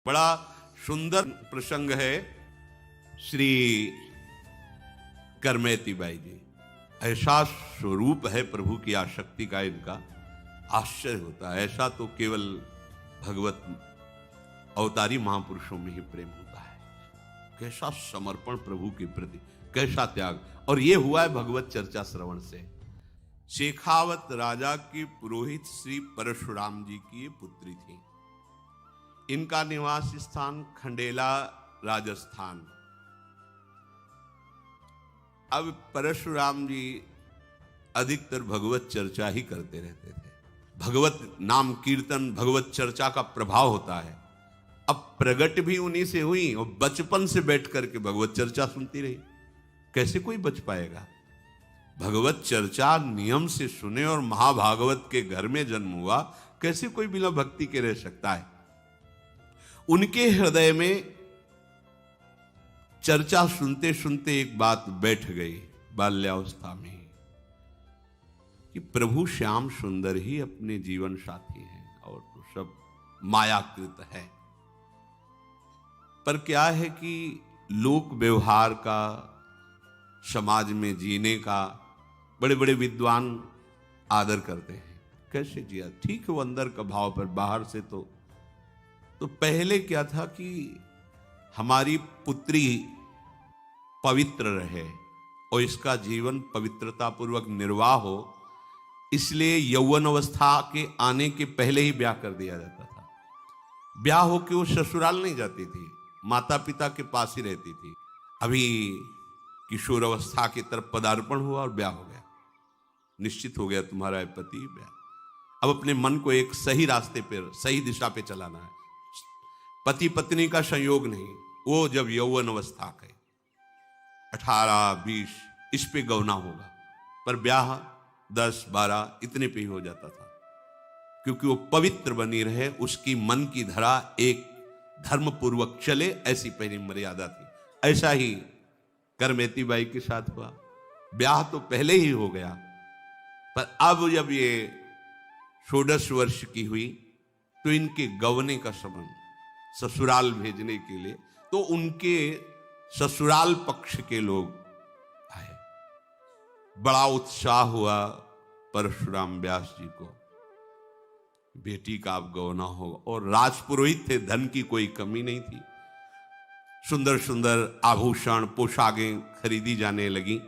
बड़ा सुंदर प्रसंग है। श्री करमेती बाई जी, ऐसा स्वरूप है प्रभु की आसक्ति का, इनका आश्चर्य होता है। ऐसा तो केवल भगवत अवतारी महापुरुषों में ही प्रेम होता है। कैसा समर्पण प्रभु के प्रति, कैसा त्याग। और ये हुआ है भगवत चर्चा श्रवण से। शेखावत राजा की पुरोहित श्री परशुराम जी की ये पुत्री थी। इनका निवास स्थान खंडेला राजस्थान। अब परशुराम जी अधिकतर भगवत चर्चा ही करते रहते थे। भगवत नाम कीर्तन, भगवत चर्चा का प्रभाव होता है। अब प्रगट भी उन्हीं से हुई और बचपन से बैठ करके भगवत चर्चा सुनती रही। कैसे कोई बच पाएगा? भगवत चर्चा नियम से सुने और महाभागवत के घर में जन्म हुआ, कैसे कोई बिना भक्ति के रह सकता है? उनके हृदय में चर्चा सुनते सुनते एक बात बैठ गई बाल्यावस्था में कि प्रभु श्याम सुंदर ही अपने जीवन साथी हैं और तो सब मायाकृत है। पर क्या है कि लोक व्यवहार का, समाज में जीने का बड़े बड़े विद्वान आदर करते हैं। कैसे जिया? ठीक है, वो अंदर का भाव, पर बाहर से तो पहले क्या था कि हमारी पुत्री पवित्र रहे और इसका जीवन पवित्रता पूर्वक निर्वाह हो, इसलिए यौवन अवस्था के आने के पहले ही ब्याह कर दिया जाता था। ब्याह होके वो ससुराल नहीं जाती थी, माता पिता के पास ही रहती थी। अभी किशोर अवस्था की तरफ पदार्पण हुआ और ब्याह हो गया, निश्चित हो गया तुम्हारा पति ब्याह। अब अपने मन को एक सही रास्ते पर, सही दिशा पे चलाना है। पति पत्नी का संयोग नहीं, वो जब यौवन अवस्था के 18-20 इस पे गौना होगा, पर ब्याह 10-12 इतने पे ही हो जाता था, क्योंकि वो पवित्र बनी रहे, उसकी मन की धरा एक धर्म पूर्वक चले, ऐसी पहली मर्यादा थी। ऐसा ही करमेती बाई के साथ हुआ। ब्याह तो पहले ही हो गया, पर अब जब ये 16 वर्ष की हुई तो इनके गवने का संबंध, ससुराल भेजने के लिए, तो उनके ससुराल पक्ष के लोग आए। बड़ा उत्साह हुआ परशुराम व्यास जी को, बेटी का अब गौना होगा। और राजपुरोहित थे, धन की कोई कमी नहीं थी। सुंदर सुंदर आभूषण, पोशाकें खरीदी जाने लगी।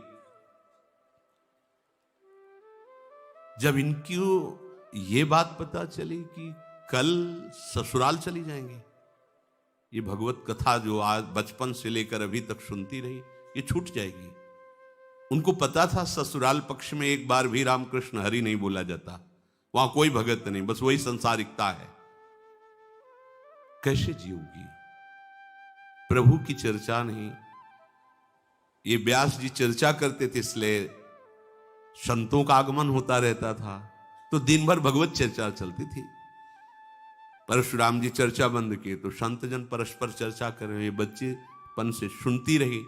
जब इनकी ये बात पता चली कि कल ससुराल चली जाएंगे, ये भगवत कथा जो आज बचपन से लेकर अभी तक सुनती रही, ये छूट जाएगी। उनको पता था ससुराल पक्ष में एक बार भी रामकृष्ण हरि नहीं बोला जाता, वहां कोई भगत नहीं, बस वही संसारिकता है। कैसे जीऊंगी? प्रभु की चर्चा नहीं। ये व्यास जी चर्चा करते थे, इसलिए संतों का आगमन होता रहता था, तो दिन भर भगवत चर्चा चलती थी। परशुराम जी चर्चा बंद किए तो संत जन परस्पर चर्चा कर रहे हैं। बच्चेपन से सुनती रही।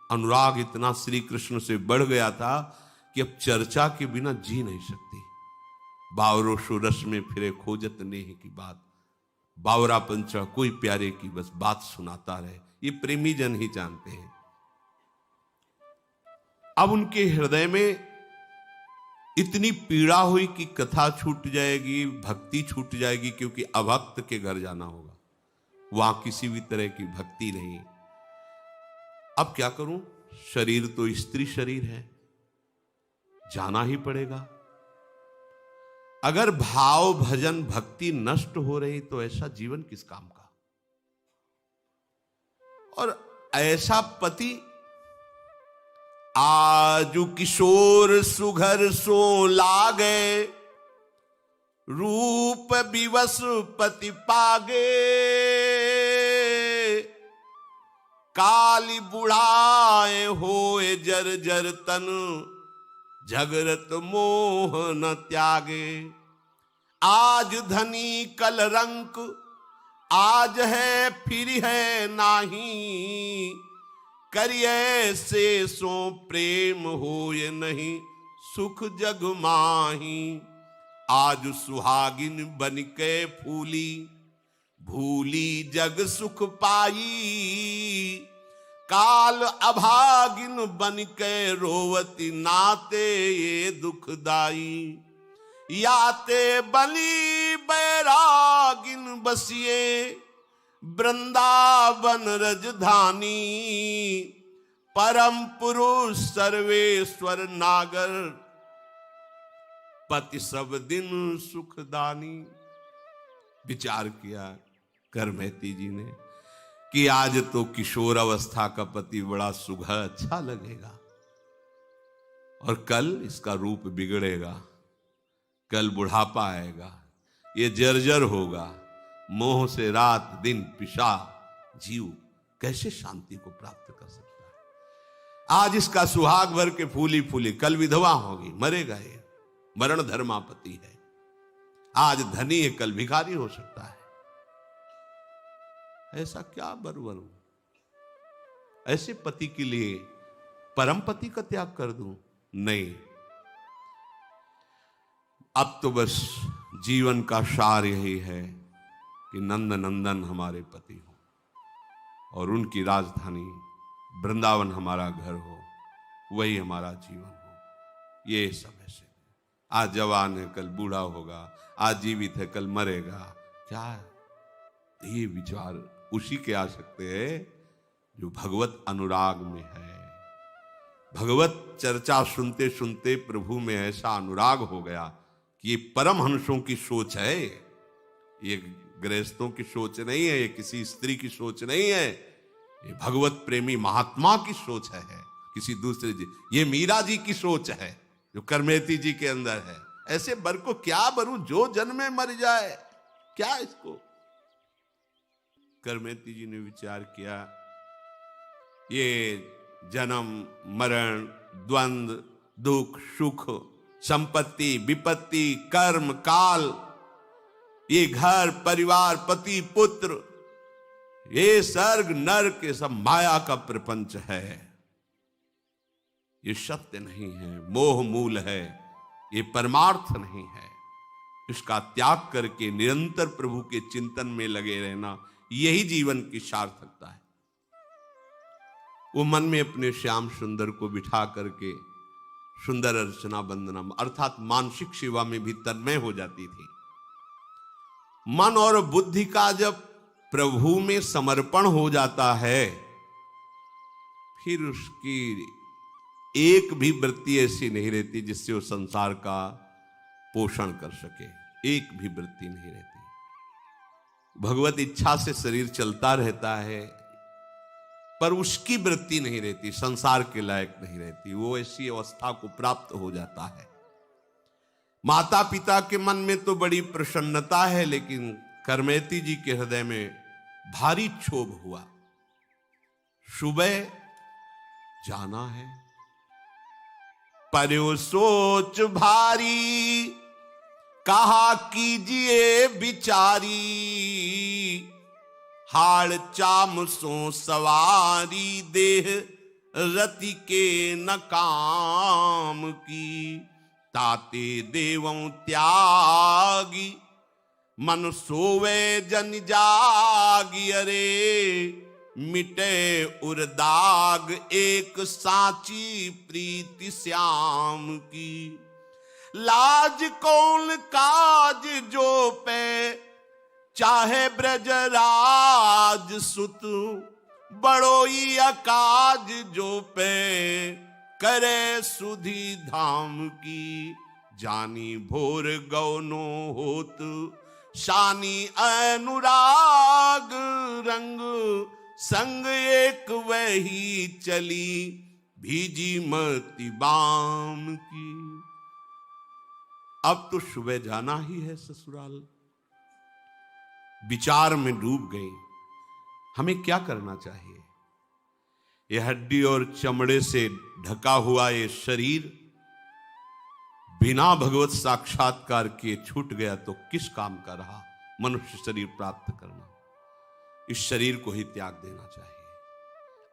अनुराग इतना श्री कृष्ण से बढ़ गया था कि अब चर्चा के बिना जी नहीं सकती। बावरो सुरस में फिरे खोजत नेह की बात, बावरा पंचा कोई प्यारे की बस बात सुनाता रहे, ये प्रेमी जन ही जानते हैं। अब उनके हृदय में इतनी पीड़ा हुई कि कथा छूट जाएगी, भक्ति छूट जाएगी, क्योंकि अभक्त के घर जाना होगा, वहां किसी भी तरह की भक्ति नहीं। अब क्या करूं? शरीर तो स्त्री शरीर है, जाना ही पड़ेगा। अगर भाव भजन भक्ति नष्ट हो रही तो ऐसा जीवन किस काम का? और ऐसा पति आजु किशोर सुघर सो लागे, रूप विवश पति पागे, काली बुढ़ाए होए जर जर तन, झगरत मोह न त्यागे। आज धनी कल रंक, आज है फिर है नाही, करिए से सो प्रेम होए नहीं, सुख जग माही। आज सुहागिन बन के फूली, भूली जग सुख पाई, काल अभागिन बन के रोवती नाते ये दुखदाई। याते बली बैरागिन बसिए, वृंदावन रजधानी। परम पुरुष सर्वेश्वर नागर, पति सब दिन सुखदानी। विचार किया करमेती जी ने कि आज तो किशोर अवस्था का पति बड़ा सुघड़ अच्छा लगेगा, और कल इसका रूप बिगड़ेगा, कल बुढ़ापा आएगा, ये जर्जर होगा, मोह से रात दिन पिशा, जीव कैसे शांति को प्राप्त कर सकता है। आज इसका सुहाग भर के फूली फूली, कल विधवा होगी, मरेगा ये, मरण धर्मापति है। आज धनी है, कल भिखारी हो सकता है। ऐसा क्या बरवरूं, ऐसे पति के लिए परम पति का त्याग कर दूं? नहीं, अब तो बस जीवन का सार यही है कि नंद नंदन हमारे पति हो और उनकी राजधानी वृंदावन हमारा घर हो, वही हमारा जीवन हो। ये सब ऐसे, आज जवान है कल बूढ़ा होगा, आज जीवित है कल मरेगा। क्या ये विचार उसी के आ सकते हैं जो भगवत अनुराग में है। भगवत चर्चा सुनते सुनते प्रभु में ऐसा अनुराग हो गया कि ये परमहंसों की सोच है, ये गृहस्थों की सोच नहीं है, ये किसी स्त्री की सोच नहीं है, ये भगवत प्रेमी महात्मा की सोच है, किसी दूसरे जी। ये मीरा जी की सोच है जो करमेती जी के अंदर है। ऐसे बर को क्या बरूं, जो जन्मे मर जाए, क्या इसको। करमेती जी ने विचार किया, ये जन्म मरण, द्वंद्व, दुख सुख, संपत्ति विपत्ति, कर्म काल, ये घर परिवार पति पुत्र, ये स्वर्ग नरक, ये सब माया का प्रपंच है, ये सत्य नहीं है, मोह मूल है, ये परमार्थ नहीं है। इसका त्याग करके निरंतर प्रभु के चिंतन में लगे रहना, यही जीवन की सार्थकता है। वो मन में अपने श्याम सुंदर को बिठा करके सुंदर अर्चना वंदना अर्थात मानसिक सेवा में भी तन्मय हो जाती थी। मन और बुद्धि का जब प्रभु में समर्पण हो जाता है, फिर उसकी एक भी वृत्ति ऐसी नहीं रहती जिससे वो संसार का पोषण कर सके। एक भी वृत्ति नहीं रहती। भगवत इच्छा से शरीर चलता रहता है, पर उसकी वृत्ति नहीं रहती, संसार के लायक नहीं रहती। वो ऐसी अवस्था को प्राप्त हो जाता है। माता पिता के मन में तो बड़ी प्रसन्नता है, लेकिन करमेती जी के हृदय में भारी क्षोभ हुआ। सुबह जाना है, पर्यो सोच भारी, कहा कीजिए बिचारी, हाड़ चाम सो सवारी, देह रति के न काम की। ताते देवों त्यागी, मन सोवे जन जागी, अरे मिटे उर्दाग एक साची प्रीति श्याम की। लाज कौन काज जो पे, चाहे ब्रजराज सुत, बड़ोई अकाज जो पे, करे सुधी धाम की। जानी भोर गौनो होत, शानी अनुराग, रंग संग एक वही चली, भीजी मति बाम की। अब तो सुबह जाना ही है ससुराल। विचार में डूब गई, हमें क्या करना चाहिए। ये हड्डी और चमड़े से ढका हुआ ये शरीर बिना भगवत साक्षात्कार के छूट गया तो किस काम का रहा। मनुष्य शरीर प्राप्त करना, इस शरीर को ही त्याग देना चाहिए।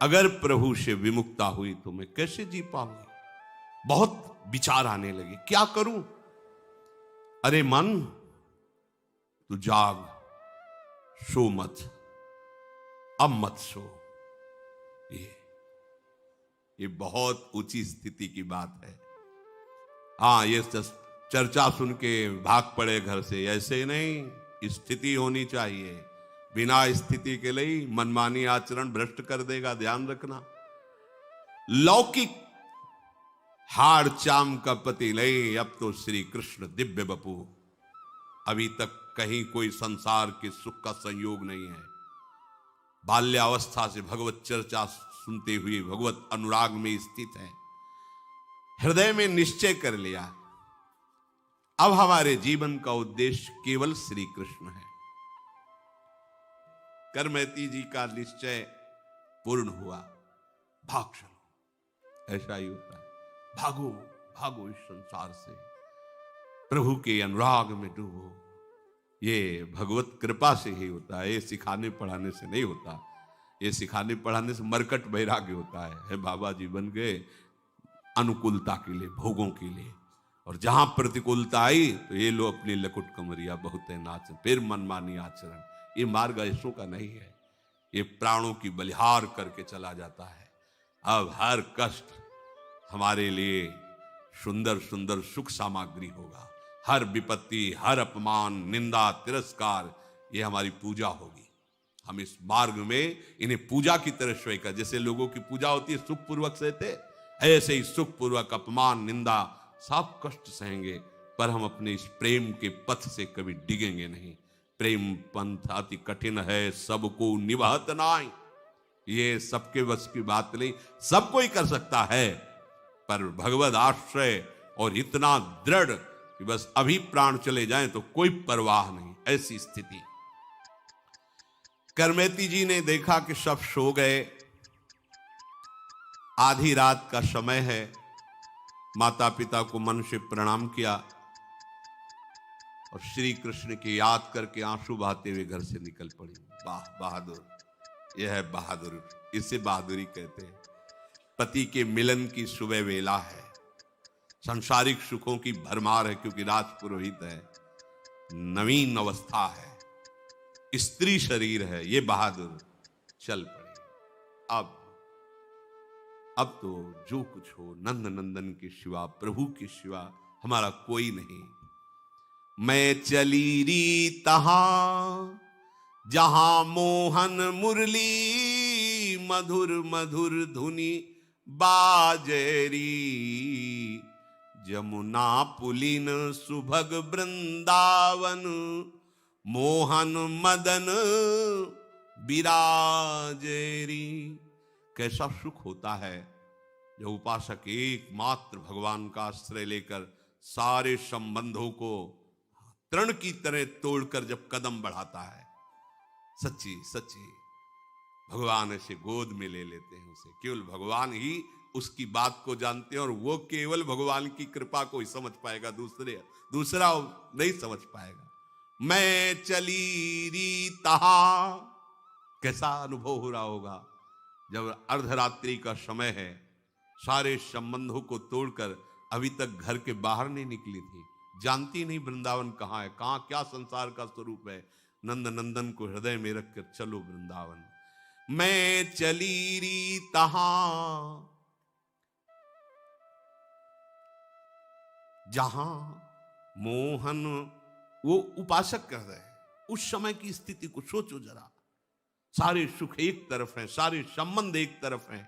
अगर प्रभु से विमुक्ता हुई तो मैं कैसे जी पाऊंगी। बहुत विचार आने लगे, क्या करूं। अरे मन तू जाग, सो मत, अब मत सो। ये बहुत ऊंची स्थिति की बात है। हाँ, ये चर्चा सुन के भाग पड़े घर से, ऐसे नहीं। स्थिति होनी चाहिए। बिना स्थिति के लिए मनमानी आचरण भ्रष्ट कर देगा, ध्यान रखना। लौकिक हाड़ चाम का पति नहीं, अब तो श्री कृष्ण दिव्य बपू। अभी तक कहीं कोई संसार के सुख का संयोग नहीं है। बाल्यावस्था से भगवत चर्चा सुनते हुए भगवत अनुराग में स्थित है। हृदय में निश्चय कर लिया, अब हमारे जीवन का उद्देश्य केवल श्री कृष्ण है। करमैती जी का निश्चय पूर्ण हुआ। भाग चलो, ऐसा ही होता है। भागो भागो इस संसार से, प्रभु के अनुराग में डूबो। ये भगवत कृपा से ही होता है, ये सिखाने पढ़ाने से नहीं होता। ये सिखाने पढ़ाने से मरकट वैराग्य होता है। बाबा जी बन गए अनुकूलता के लिए, भोगों के लिए, और जहां प्रतिकूलता आई तो ये लो अपनी लकुट कमरिया बहुत है नाच, फिर मनमानी आचरण। ये मार्ग ऐसों का नहीं है। ये प्राणों की बलिहार करके चला जाता है। अब हर कष्ट हमारे लिए सुंदर सुंदर सुख सामग्री होगा। हर विपत्ति, हर अपमान, निंदा, तिरस्कार, ये हमारी पूजा होगी। हम इस मार्ग में इन्हें पूजा की तरह स्वीकार, जैसे लोगों की पूजा होती है सुख पूर्वक सहते, ऐसे ही सुख पूर्वक अपमान, निंदा, सब कष्ट सहेंगे, पर हम अपने इस प्रेम के पथ से कभी डिगेंगे नहीं। प्रेम पंथ अति कठिन है, सबको निभात नाई। ये सबके बस की बात नहीं, सब कोई कर सकता है, पर भगवद आश्रय और इतना दृढ़ कि बस अभी प्राण चले जाएं तो कोई परवाह नहीं, ऐसी स्थिति। करमैती जी ने देखा कि सब सो गए, आधी रात का समय है। माता पिता को मन से प्रणाम किया और श्री कृष्ण की याद करके आंसू बहाते हुए घर से निकल पड़ी। वाह बहादुर, यह है बहादुर, इसे बहादुरी कहते हैं। पति के मिलन की सुबह वेला है, सांसारिक सुखों की भरमार है क्योंकि राजपुरोहित है, नवीन अवस्था है, स्त्री शरीर है। ये बहादुर चल पड़े। अब तो जो कुछ हो, नंद नंदन के सिवा, प्रभु के सिवा हमारा कोई नहीं। मैं चली री तहां जहां मोहन मुरली, मधुर मधुर धुनी बाजेरी, जमुना पुलिन सुभग वृंदावन, मोहन मदन विराजेरी। कैसा सुख होता है जब उपासक एकमात्र भगवान का आश्रय लेकर सारे संबंधों को तृण की तरह तोड़कर जब कदम बढ़ाता है। सच्ची सच्ची भगवान ऐसे गोद में ले लेते हैं उसे। केवल भगवान ही उसकी बात को जानते हैं और वो केवल भगवान की कृपा को ही समझ पाएगा, दूसरा नहीं समझ पाएगा। मैं चली री तहा, कैसा अनुभव हो रहा होगा जब अर्धरात्रि का समय है, सारे संबंधों को तोड़कर अभी तक घर के बाहर नहीं निकली थी, जानती नहीं वृंदावन कहाँ है, कहाँ क्या संसार का स्वरूप है। नंद नंदन को हृदय में रखकर चलो वृंदावन। मैं चली री तहा जहां मोहन, वो उपासक कर रहे हैं। उस समय की स्थिति को सोचो जरा। सारे सुख एक तरफ हैं, सारे संबंध एक तरफ हैं,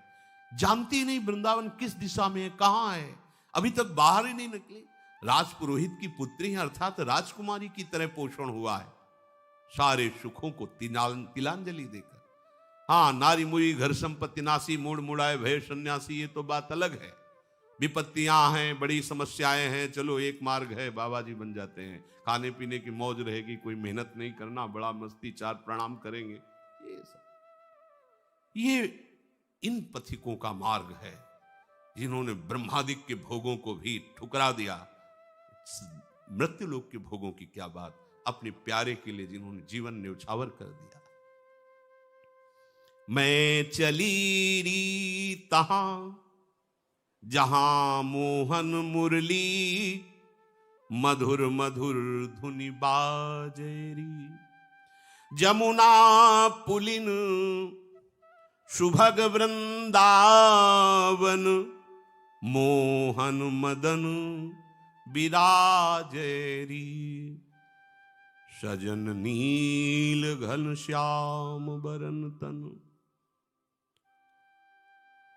जानती नहीं वृंदावन किस दिशा में है, कहां है, अभी तक बाहर ही नहीं निकली। राजपुरोहित की पुत्री है, अर्थात राजकुमारी की तरह पोषण हुआ है, सारे सुखों को तिलांजलि देकर। हाँ, नारी मुई घर संपत्ति नासी, मूड मुड़ाए भय सन्यासी, ये तो बात अलग है। विपत्तियां हैं, बड़ी समस्याएं हैं, चलो एक मार्ग है, बाबा जी बन जाते हैं, खाने पीने की मौज रहेगी, कोई मेहनत नहीं करना, बड़ा मस्ती, चार प्रणाम करेंगे। ये इन पथिकों का मार्ग है जिन्होंने ब्रह्मादिक के भोगों को भी ठुकरा दिया। मृत्यु लोक के भोगों की क्या बात, अपने प्यारे के लिए जिन्होंने जीवन न्यौछावर कर दिया। मैं चली री तहां जहां मोहन मुरली, मधुर मधुर धुनि बाजेरी, जमुना पुलिन सुभग वृंदावन, मोहन मदन विराजेरी, सजन नील घनश्याम बरन तन,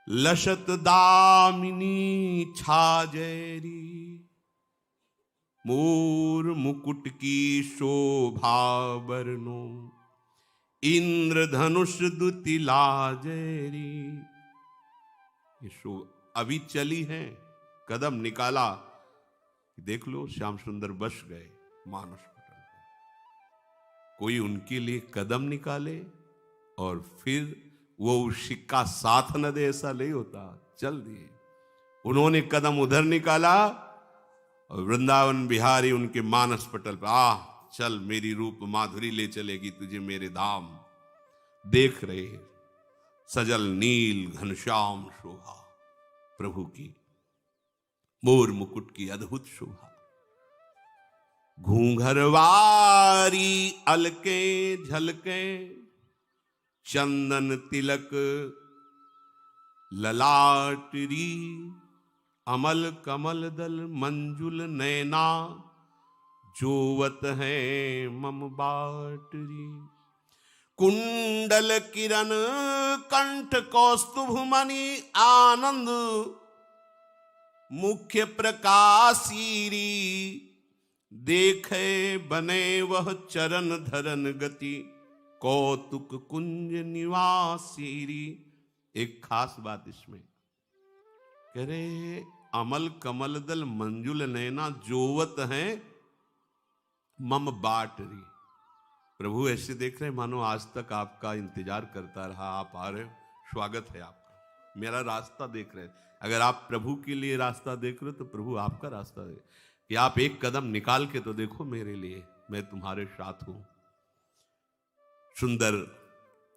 लसत दामिनी छाजेरी, मोर मुकुट की शोभा बरनो, इंद्रधनुष दुति लाजेरी। ये शो अभी चली है, कदम निकाला, देख लो श्याम सुंदर बस गए मानस पटल पर। कोई उनके लिए कदम निकाले और फिर वो सिक्का साथ न दे, ऐसा नहीं होता, चल दिए। उन्होंने कदम उधर निकाला और वृंदावन बिहारी उनके मानस पटल पर, चल मेरी रूप माधुरी ले चलेगी तुझे मेरे धाम। देख रहे सजल नील घनश्याम शोभा प्रभु की, मोर मुकुट की अद्भुत शोभा, घूंघरवारी अलके झलके, चंदन तिलक ललाटरी, अमल कमल दल मंजुल नैना, जोवत है मम बाटरी, कुंडल किरण कंठ कौस्तुभ मणि आनंद, मुख्य प्रकाशीरी, देखे बने वह चरण धरन गति, कौतुक कुंज निवासीरी। एक खास बात इसमें कह रहे, अमल कमल दल मंजुल नैना, जोवत है मम बाटरी। प्रभु ऐसे देख रहे मानो आज तक आपका इंतजार करता रहा, आप आ रहे हो, स्वागत है आपका, मेरा रास्ता देख रहे हैं। अगर आप प्रभु के लिए रास्ता देख रहे हो तो प्रभु आपका रास्ता देख, कि आप एक कदम निकाल के तो देखो मेरे लिए, मैं तुम्हारे साथ हूं। सुंदर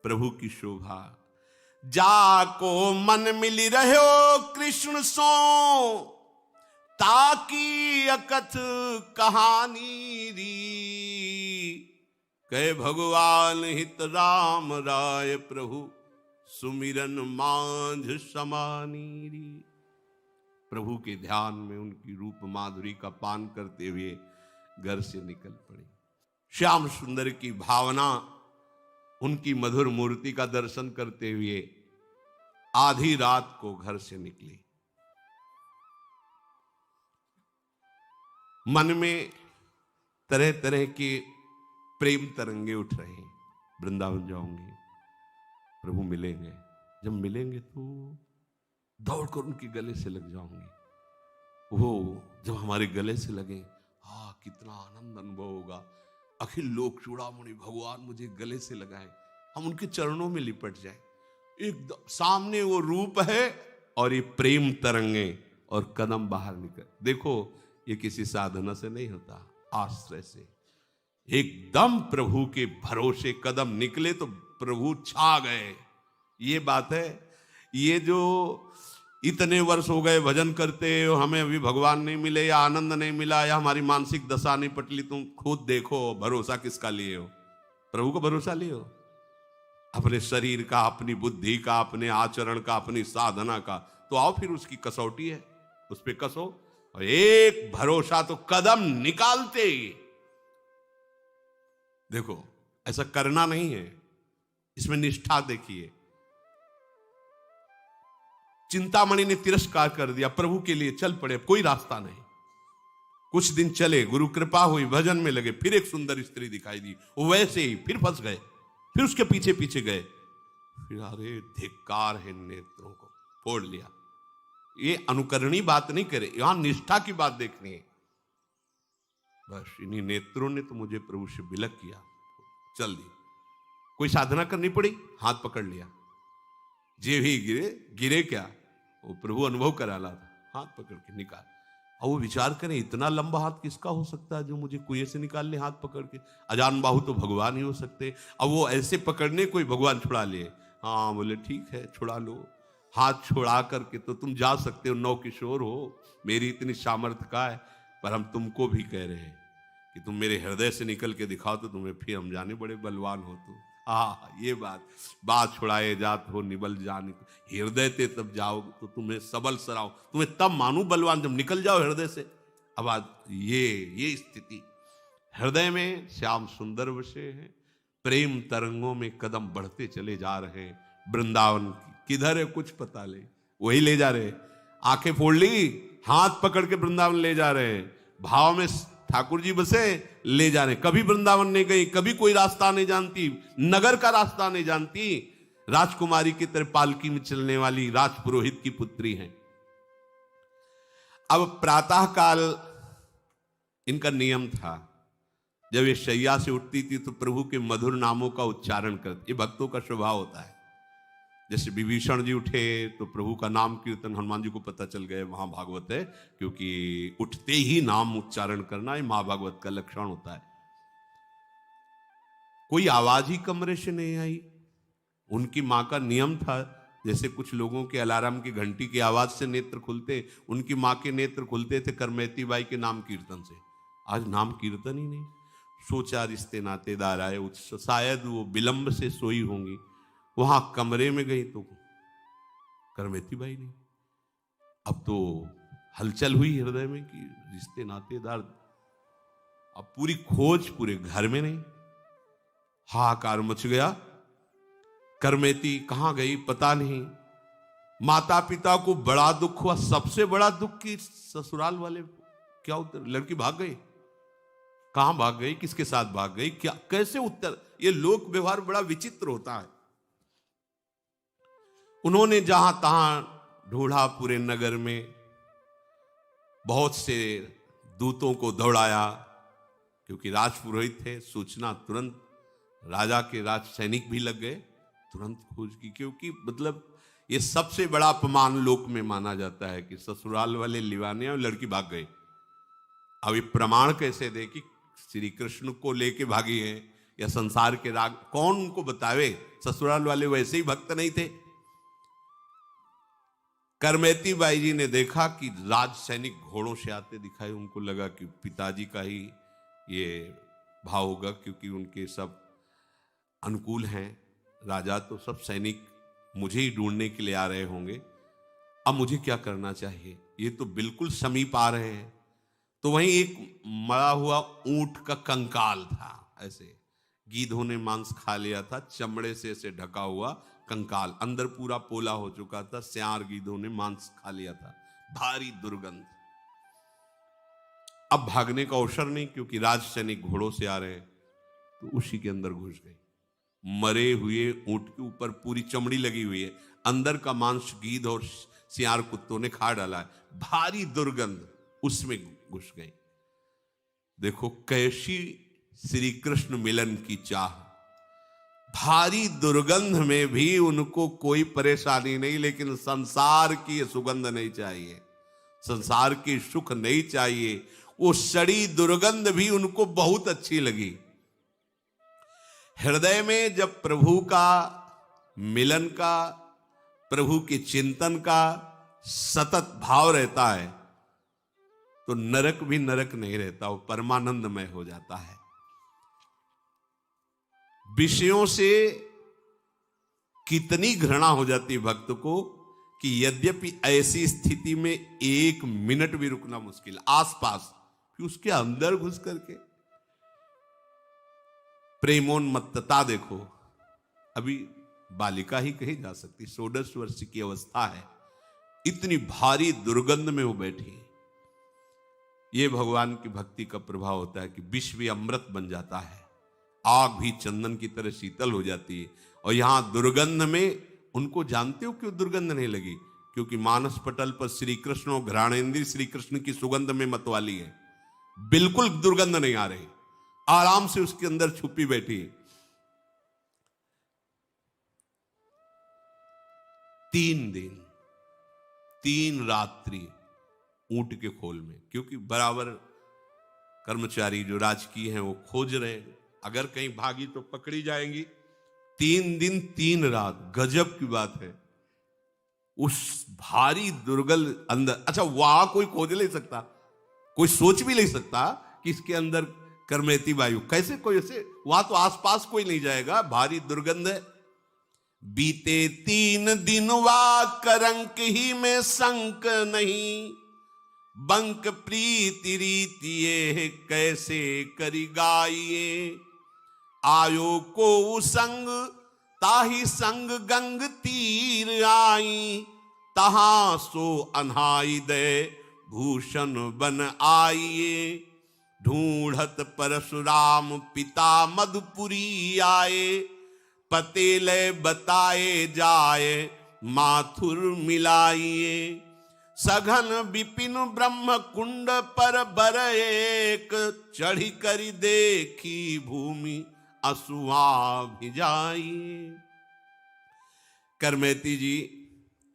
प्रभु की शोभा, जाको मन मिली रहो कृष्ण सो, ताकि अकथ कहानी री, कहे भगवान हित राम राय प्रभु, सुमिरन मांझ समानीरी। प्रभु के ध्यान में उनकी रूप माधुरी का पान करते हुए घर से निकल पड़ी। श्याम सुंदर की भावना, उनकी मधुर मूर्ति का दर्शन करते हुए आधी रात को घर से निकली। मन में तरह तरह के प्रेम तरंगे उठ रहे हैं। वृंदावन जाऊंगी, प्रभु मिलेंगे, जब मिलेंगे तो दौड़कर उनके गले से लग जाऊंगी। वो जब हमारे गले से लगे, कितना आनंद अनुभव होगा। अखिल लोक चूड़ामणि भगवान मुझे गले से लगाए, हम उनके चरणों में लिपट जाए। एकदम सामने वो रूप है और ये प्रेम तरंगे और कदम बाहर निकल। देखो ये किसी साधना से नहीं होता, आश्रय से। एकदम प्रभु के भरोसे कदम निकले तो प्रभु छा गए। ये बात है। ये जो इतने वर्ष हो गए भजन करते हो, हमें अभी भगवान नहीं मिले या आनंद नहीं मिला या हमारी मानसिक दशा नहीं पटली, तुम खुद देखो भरोसा किसका लिए हो? प्रभु का भरोसा लिए हो? अपने शरीर का, अपनी बुद्धि का, अपने आचरण का, अपनी साधना का। तो आओ फिर उसकी कसौटी है, उस पर कसो। और एक भरोसा तो कदम निकालते ही देखो, ऐसा करना नहीं है, इसमें निष्ठा देखिए। चिंतामणि ने तिरस्कार कर दिया, प्रभु के लिए चल पड़े, कोई रास्ता नहीं। कुछ दिन चले, गुरु कृपा हुई, भजन में लगे, फिर एक सुंदर स्त्री दिखाई दी, वो वैसे ही फिर फंस गए, फिर उसके पीछे पीछे गए। फिर अरे धिक्कार है, नेत्रों को फोड़ लिया। ये अनुकरणीय बात नहीं करे, यहां निष्ठा की बात देखनी है। बस इन्हीं नेत्रों ने तो मुझे प्रभु से विलक किया, चल दी। कोई साधना करनी पड़ी, हाथ पकड़ लिया, जे भी गिरे गिरे क्या, वो प्रभु अनुभव करा ला था, हाथ पकड़ के निकाल। और वो विचार करें, इतना लंबा हाथ किसका हो सकता है जो मुझे कुएं से निकाल ले हाथ पकड़ के? अजान बाहु तो भगवान ही हो सकते। अब वो ऐसे पकड़ने कोई भगवान छुड़ा लिए? हाँ, बोले ठीक है छुड़ा लो। हाथ छुड़ा करके तो तुम जा सकते हो, नौ किशोर हो, मेरी इतनी सामर्थ्य का है। पर हम तुमको भी कह रहे हैं, कि तुम मेरे हृदय से निकल के दिखाओ तो तुम्हें फिर हम जाने बड़े बलवान हो तुम। ये बात छुड़ाए जात हो निबल जान, हृदय ते तब जाओ तो तुम्हें सबल सराओ, तुम्हें तब मानू बलवान जब निकल जाओ हृदय से। अब आज ये स्थिति हृदय में श्याम सुंदर विषय है, प्रेम तरंगों में कदम बढ़ते चले जा रहे हैं। वृंदावन किधर है कुछ पता ले, वही ले जा रहे, आंखें फोड़ ली, हाथ पकड़ के वृंदावन ले जा रहे हैं। भाव में ठाकुर जी बसे, ले जा रहे। कभी वृंदावन नहीं गई, कभी कोई रास्ता नहीं जानती, नगर का रास्ता नहीं जानती, राजकुमारी की तरह पालकी में चलने वाली राजपुरोहित की पुत्री हैं। अब प्रातः काल इनका नियम था, जब ये शैया से उठती थी तो प्रभु के मधुर नामों का उच्चारण करती। ये भक्तों का स्वभाव होता है। जैसे विभीषण जी उठे तो प्रभु का नाम कीर्तन, हनुमान जी को पता चल गया महाभागवत है, क्योंकि उठते ही नाम उच्चारण करना ये महाभागवत का लक्षण होता है। कोई आवाज ही कमरे से नहीं आई। उनकी मां का नियम था, जैसे कुछ लोगों के अलार्म की घंटी की आवाज से नेत्र खुलते, उनकी मां के नेत्र खुलते थे करमेती बाई के नाम कीर्तन से। आज नाम कीर्तन ही नहीं। सोचा रिश्ते नातेदार आए, शायद वो विलंब से सोई होंगी। वहां कमरे में गई तो करमेती बाई नहीं। अब तो हलचल हुई हृदय में कि रिश्ते नातेदार, अब पूरी खोज पूरे घर में नहीं, हाहाकार मच गया। करमेती कहां गई पता नहीं। माता पिता को बड़ा दुख हुआ, सबसे बड़ा दुख की ससुराल वाले क्या उत्तर, लड़की भाग गई। कहां भाग गई, किसके साथ भाग गई, क्या कैसे उत्तर। ये लोक व्यवहार बड़ा विचित्र होता है। उन्होंने जहां तहां ढूंढा, पूरे नगर में बहुत से दूतों को दौड़ाया, क्योंकि राजपुरोहित थे। सूचना तुरंत, राजा के राज सैनिक भी लग गए, तुरंत खोज की। क्योंकि मतलब ये सबसे बड़ा अपमान लोक में माना जाता है कि ससुराल वाले लिवाने और लड़की भाग गई। अब ये प्रमाण कैसे दे कि श्री कृष्ण को लेके भागी है या संसार के राग, कौन उनको बतावे। ससुराल वाले वैसे ही भक्त नहीं थे। करमेती बाई जी ने देखा कि राज सैनिक घोड़ों से आते दिखाई। उनको लगा कि पिताजी का ही ये भाव होगा, क्योंकि उनके सब अनुकूल हैं राजा, तो सब सैनिक मुझे ही ढूंढने के लिए आ रहे होंगे। अब मुझे क्या करना चाहिए, ये तो बिल्कुल समीप आ रहे हैं। तो वहीं एक मरा हुआ ऊंट का कंकाल था, ऐसे गीधों ने मांस खा लिया था, चमड़े से ऐसे ढका हुआ कंकाल, अंदर पूरा पोला हो चुका था, सियार गीधों ने मांस खा लिया था, भारी दुर्गंध। अब भागने का अवसर नहीं, क्योंकि राज सैनिक घोड़ों से आ रहे हैं। तो उसी के अंदर घुस गई। मरे हुए ऊंट के ऊपर पूरी चमड़ी लगी हुई है, अंदर का मांस गीध और सियार कुत्तों ने खा डाला है, भारी दुर्गंध, उसमें घुस गई। देखो कैसी श्री कृष्ण मिलन की चाह। भारी दुर्गंध में भी उनको कोई परेशानी नहीं, लेकिन संसार की सुगंध नहीं चाहिए, संसार की सुख नहीं चाहिए। वो सड़ी दुर्गंध भी उनको बहुत अच्छी लगी। हृदय में जब प्रभु का मिलन का, प्रभु के चिंतन का सतत भाव रहता है तो नरक भी नरक नहीं रहता, वो परमानंदमय हो जाता है। विषयों से कितनी घृणा हो जाती है भक्त को कि यद्यपि ऐसी स्थिति में 1 मिनट भी रुकना मुश्किल, आसपास फिर उसके अंदर घुस करके प्रेमोन्मत्तता देखो। अभी बालिका ही कही जा सकती, 16 वर्ष की अवस्था है, इतनी भारी दुर्गंध में वो बैठी। ये भगवान की भक्ति का प्रभाव होता है कि विष भी अमृत बन जाता है, आग भी चंदन की तरह शीतल हो जाती है। और यहां दुर्गंध में उनको जानते हो क्यों दुर्गंध नहीं लगी, क्योंकि मानस पटल पर श्री कृष्ण और घ्राणेन्द्रीय श्री कृष्ण की सुगंध में मतवाली है, बिल्कुल दुर्गंध नहीं आ रही, आराम से उसके अंदर छुपी बैठी। 3 दिन 3 रात्रि ऊंट के खोल में, क्योंकि बराबर कर्मचारी जो राजकीय हैं वो खोज रहे हैं, अगर कहीं भागी तो पकड़ी जाएंगी। 3 दिन 3 रात, गजब की बात है। उस भारी दुर्गंध अंदर, अच्छा वहां कोई खोज नहीं सकता, कोई सोच भी नहीं सकता कि इसके अंदर करमेती वायु, कैसे कोई ऐसे, वहां तो आसपास कोई नहीं जाएगा, भारी दुर्गंध है। बीते 3 दिन वा करंक ही में संक नहीं, बंक प्रीति रीति ये कैसे करी गाइए। आयो को संग ताही संग गंग तीर आई, तहां सो अनहाई दे भूषण बन आइए। ढूंढत परशुराम पिता मधुपुरी आए, पतेले बताए जाए माथुर मिलाइए। सघन विपिन ब्रह्म कुंड पर बर एक, चढ़ी करी देखी भूमि असुआ भिजाइए। करमेती जी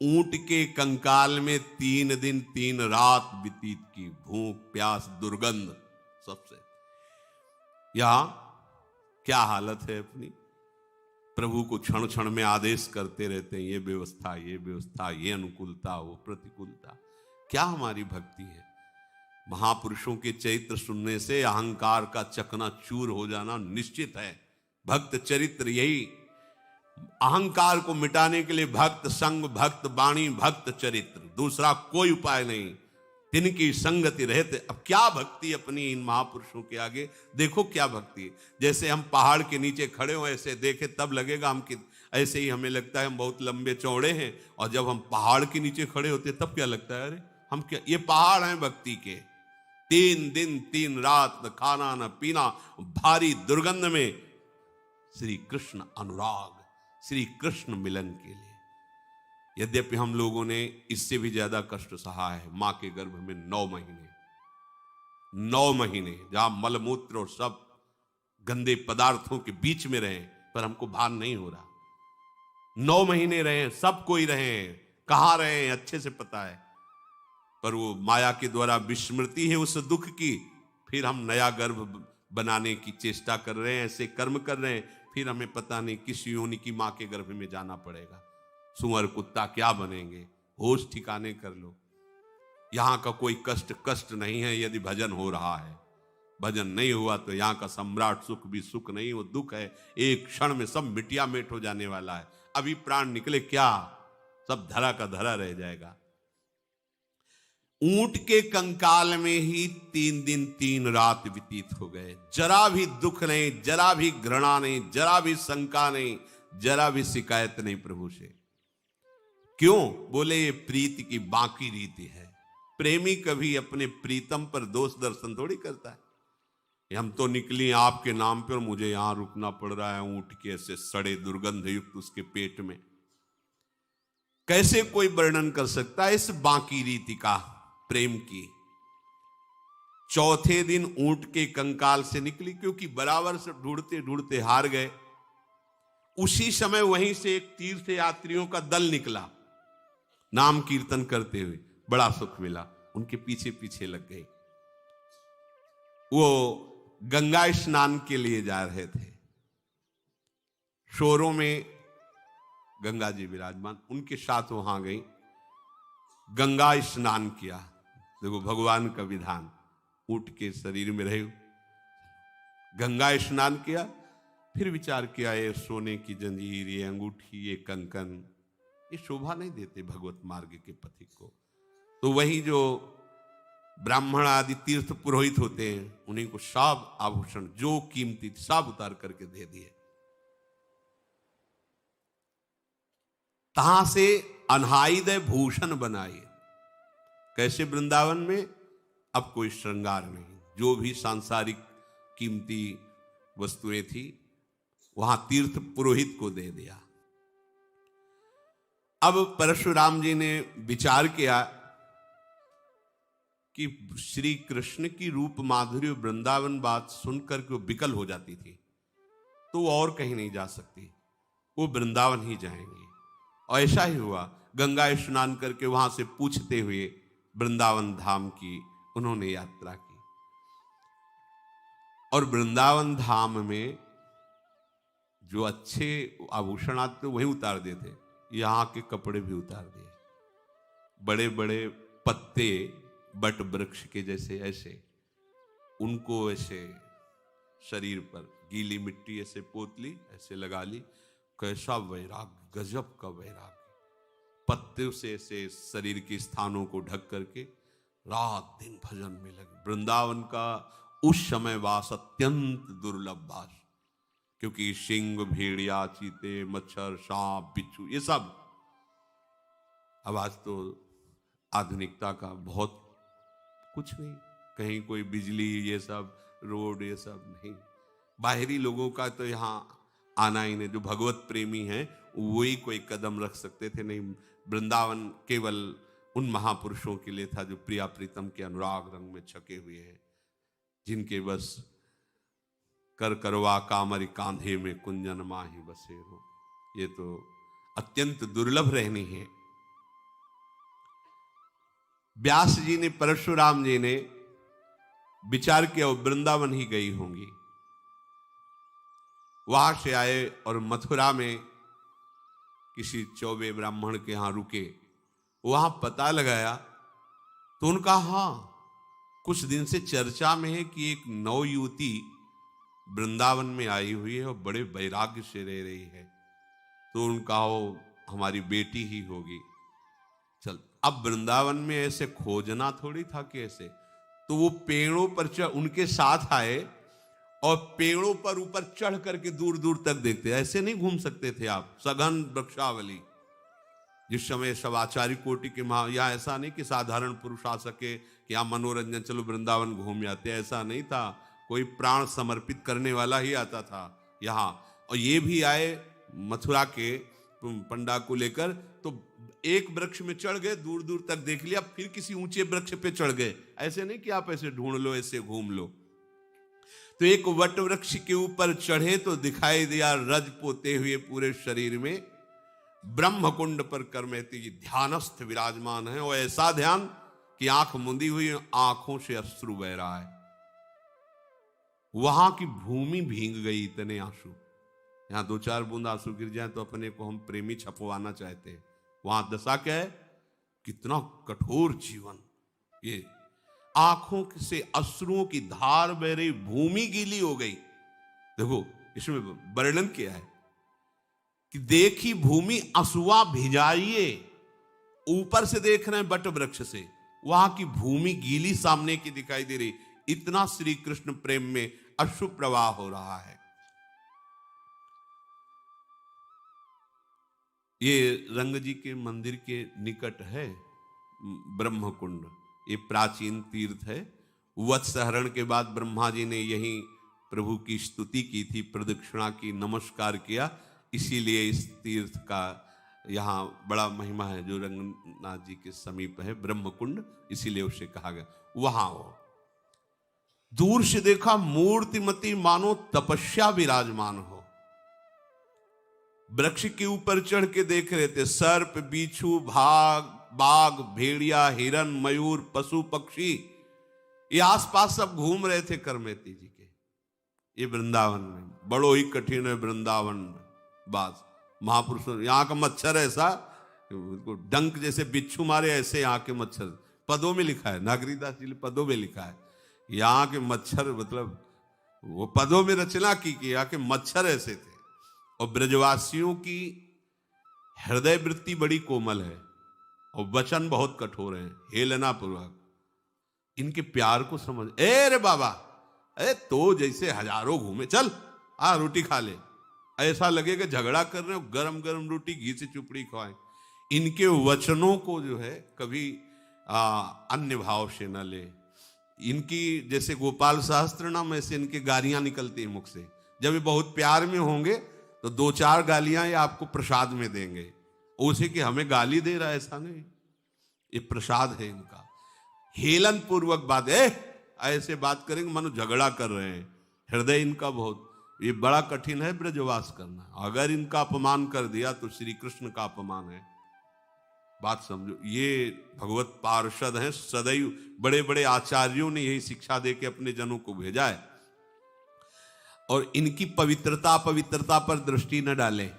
ऊंट के कंकाल में 3 दिन 3 रात व्यतीत की, भूख प्यास दुर्गंध सबसे। यहां क्या हालत है अपनी, प्रभु को क्षण क्षण में आदेश करते रहते हैं, ये व्यवस्था, ये व्यवस्था, ये अनुकूलता, वो प्रतिकूलता। क्या हमारी भक्ति है। महापुरुषों के चरित्र सुनने से अहंकार का चकनाचूर हो जाना निश्चित है। भक्त चरित्र यही, अहंकार को मिटाने के लिए भक्त संग, भक्त वाणी, भक्त चरित्र, दूसरा कोई उपाय नहीं। तिनकी संगति रहते। अब क्या भक्ति अपनी इन महापुरुषों के आगे, देखो क्या भक्ति है। जैसे हम पहाड़ के नीचे खड़े हो ऐसे देखे तब लगेगा हम कि, ऐसे ही हमें लगता है हम बहुत लंबे चौड़े हैं, और जब हम पहाड़ के नीचे खड़े होते तब क्या लगता है, अरे हम क्या, ये पहाड़ हैं भक्ति के। 3 दिन 3 रात न खाना न पीना, भारी दुर्गंध में श्री कृष्ण अनुराग, श्री कृष्ण मिलन के लिए। यद्यपि हम लोगों ने इससे भी ज्यादा कष्ट सहा है। मां के गर्भ में 9 महीने जहां मलमूत्र और सब गंदे पदार्थों के बीच में रहे, पर हमको भान नहीं हो रहा। 9 महीने रहे, सब कोई रहे, कहां रहे अच्छे से पता है, पर वो माया के द्वारा विस्मृति है उस दुख की। फिर हम नया गर्भ बनाने की चेष्टा कर रहे हैं, ऐसे कर्म कर रहे हैं, फिर हमें पता नहीं किस योनि की मां के गर्भ में जाना पड़ेगा। सुअर कुत्ता क्या बनेंगे, होश ठिकाने कर लो। यहां का कोई कष्ट नहीं है यदि भजन हो रहा है। भजन नहीं हुआ तो यहां का सम्राट सुख भी सुख नहीं, वो दुख है। एक क्षण में सब मिटिया मेट हो जाने वाला है। अभी प्राण निकले क्या, सब धरा का धरा रह जाएगा। ऊंट के कंकाल में ही 3 दिन 3 रात व्यतीत हो गए। जरा भी दुख नहीं, जरा भी घृणा नहीं, जरा भी शंका नहीं, जरा भी शिकायत नहीं प्रभु से। क्यों? बोले ये प्रीति की बाकी रीति है। प्रेमी कभी अपने प्रीतम पर दोष दर्शन थोड़ी करता है। हम तो निकली आपके नाम पर, मुझे यहां रुकना पड़ रहा है ऊंट के ऐसे सड़े दुर्गंध युक्त उसके पेट में। कैसे कोई वर्णन कर सकता है इस बाकी रीति का, प्रेम की। चौथे दिन ऊंट के कंकाल से निकली, क्योंकि बराबर से ढूंढते ढूंढते हार गए। उसी समय वहीं से एक तीर्थ यात्रियों का दल निकला, नाम कीर्तन करते हुए। बड़ा सुख मिला, उनके पीछे पीछे लग गए। वो गंगा स्नान के लिए जा रहे थे। शोरों में गंगा जी विराजमान, उनके साथ वहां गई, गंगा स्नान किया। देखो भगवान का विधान, ऊंट के शरीर में रहे, गंगा स्नान किया। फिर विचार किया, ये सोने की जंजीर, ये अंगूठी, ये कंकन, ये शोभा नहीं देते भगवत मार्ग के पथिक को। तो वही जो ब्राह्मण आदि तीर्थ पुरोहित होते हैं, उन्हीं को सब आभूषण जो कीमती सब उतार करके दे दिए। तहां से अनहाइदय भूषण बनाए। कैसे? वृंदावन में अब कोई श्रृंगार नहीं, जो भी सांसारिक कीमती वस्तुएं थी वहां तीर्थ पुरोहित को दे दिया। अब परशुराम जी ने विचार किया कि श्री कृष्ण की रूप माधुर्य वृंदावन बात सुनकर के वो विकल हो जाती थी, तो वो और कहीं नहीं जा सकती, वो वृंदावन ही जाएंगे। और ऐसा ही हुआ। गंगा स्नान करके वहां से पूछते हुए वृंदावन धाम की उन्होंने यात्रा की। और वृंदावन धाम में जो अच्छे आभूषण आते वही उतार देते, यहां के कपड़े भी उतार दिए। बड़े बड़े पत्ते बट वृक्ष के जैसे ऐसे उनको ऐसे शरीर पर गीली मिट्टी ऐसे पोत ली, ऐसे लगा ली। कैसा वैराग्य, गजब का वैराग्य। पत्ते से ऐसे शरीर के स्थानों को ढक करके रात दिन भजन में लगे। वृंदावन का उस समय वास अत्यंत दुर्लभ वास, क्योंकि सिंह, भेड़िया, चीते, मच्छर, सांप, बिच्छू, ये सब। अब आज तो आधुनिकता का बहुत कुछ नहीं, कहीं कोई बिजली, ये सब रोड, ये सब नहीं। बाहरी लोगों का तो यहाँ आना ही नहीं। जो भगवत प्रेमी हैं वही कोई कदम रख सकते थे, नहीं। वृंदावन केवल उन महापुरुषों के लिए था जो प्रिया प्रीतम के अनुराग रंग में छके हुए हैं, जिनके बस कर करवा कामरी कांधे में कुंजन माही बसे हो। ये तो अत्यंत दुर्लभ रहनी है। व्यास जी ने, परशुराम जी ने विचार किया वृंदावन ही गई होंगी। वहां से आए और मथुरा में किसी चौबे ब्राह्मण के यहां रुके। वहां पता लगाया तो उनका, हाँ, कुछ दिन से चर्चा में है कि एक नव युवती वृंदावन में आई हुई है और बड़े वैराग्य से रह रही है। तो उनका, वो हमारी बेटी ही होगी। चल, अब वृंदावन में ऐसे खोजना थोड़ी था कि ऐसे। तो वो पेड़ों पर चढ़, उनके साथ आए और पेड़ों पर ऊपर चढ़ करके दूर दूर तक देखते। ऐसे नहीं घूम सकते थे आप, सघन वृक्षावली। जिस समय सब आचार्य कोटि के महा, या ऐसा नहीं कि साधारण पुरुष आ सके कि आप मनोरंजन, चलो वृंदावन घूम जाते, ऐसा नहीं था। कोई प्राण समर्पित करने वाला ही आता था यहाँ। और ये भी आए मथुरा के पंडा को लेकर, तो एक वृक्ष में चढ़ गए, दूर दूर तक देख लिया, फिर किसी ऊंचे वृक्ष पे चढ़ गए। ऐसे नहीं कि आप ऐसे ढूंढ लो, ऐसे घूम लो। तो एक वट वृक्ष के ऊपर चढ़े तो दिखाई दिया रज पोते हुए पूरे शरीर में ब्रह्म कुंड पर करमेती जी ध्यानस्थ विराजमान है। और ऐसा ध्यान कि आंख मुंदी हुई, आंखों से अश्रु बह रहा है। वहां की भूमि भींग गई, इतने आंसू। यहां दो चार बूंद आंसू गिर जाए तो अपने को हम प्रेमी छपवाना चाहते हैं। वहां दशा क्या है, कितना कठोर जीवन। ये आंखों से अश्रुओं की धार बह रही, भूमि गीली हो गई। देखो इसमें वर्णन किया है कि देखी भूमि असुआ भिजाइए। ऊपर से देख रहे हैं बट वृक्ष से, वहां की भूमि गीली सामने की दिखाई दे रही। इतना श्री कृष्ण प्रेम में अश्रु प्रवाह हो रहा है। ये रंग जी के मंदिर के निकट है ब्रह्म कुंड। ये प्राचीन तीर्थ है। वत्सहरण के बाद ब्रह्मा जी ने यहीं प्रभु की स्तुति की थी, प्रदक्षिणा की, नमस्कार किया। इसीलिए इस तीर्थ का यहाँ बड़ा महिमा है, जो रंगनाथ जी के समीप है ब्रह्म कुंड, इसीलिए उसे कहा गया। वहां हो दूर से देखा मूर्तिमती, मानो तपस्या विराजमान हो। वृक्ष के ऊपर चढ़ के देख रहे थे सर्प, बिच्छू, बाघ, भेड़िया, हिरन, मयूर, पशु पक्षी, ये आसपास सब घूम रहे थे करमेती जी के। ये वृंदावन में बड़ो ही कठिन है वृंदावन बास। महापुरुषों, यहाँ का मच्छर ऐसा डंक जैसे बिच्छू मारे, ऐसे यहाँ के मच्छर। पदों में लिखा है, नागरीदास जी ने पदों में लिखा है, यहाँ के मच्छर, मतलब वो पदों में रचना की यहाँ के मच्छर ऐसे थे। और ब्रजवासियों की हृदय वृत्ति बड़ी कोमल है और वचन बहुत कठोर है, हेलना पूर्वक। इनके प्यार को समझ, ए रे बाबा, अरे तो जैसे हजारों घूमे, चल आ रोटी खा ले। ऐसा लगेगा झगड़ा कर रहे हो, गरम गरम रोटी घी से चुपड़ी खवाए। इनके वचनों को जो है कभी अन्य भाव से न ले। इनकी जैसे गोपाल सहस्त्र नाम, ऐसे इनके गालियां निकलती है मुख से। जब ये बहुत प्यार में होंगे तो दो चार गालियां ये आपको प्रसाद में देंगे। उसे कि हमें गाली दे रहा है, ऐसा नहीं, ये प्रसाद है इनका। हेलन पूर्वक बात है, ऐसे बात करेंगे मानो झगड़ा कर रहे हैं। हृदय इनका बहुत, ये बड़ा कठिन है ब्रजवास करना। अगर इनका अपमान कर दिया तो श्री कृष्ण का अपमान है। बात समझो, ये भगवत पार्षद हैं सदैव। बड़े बड़े आचार्यों ने यही शिक्षा दे के अपने जनों को भेजा है। और इनकी पवित्रता पर दृष्टि न डालें।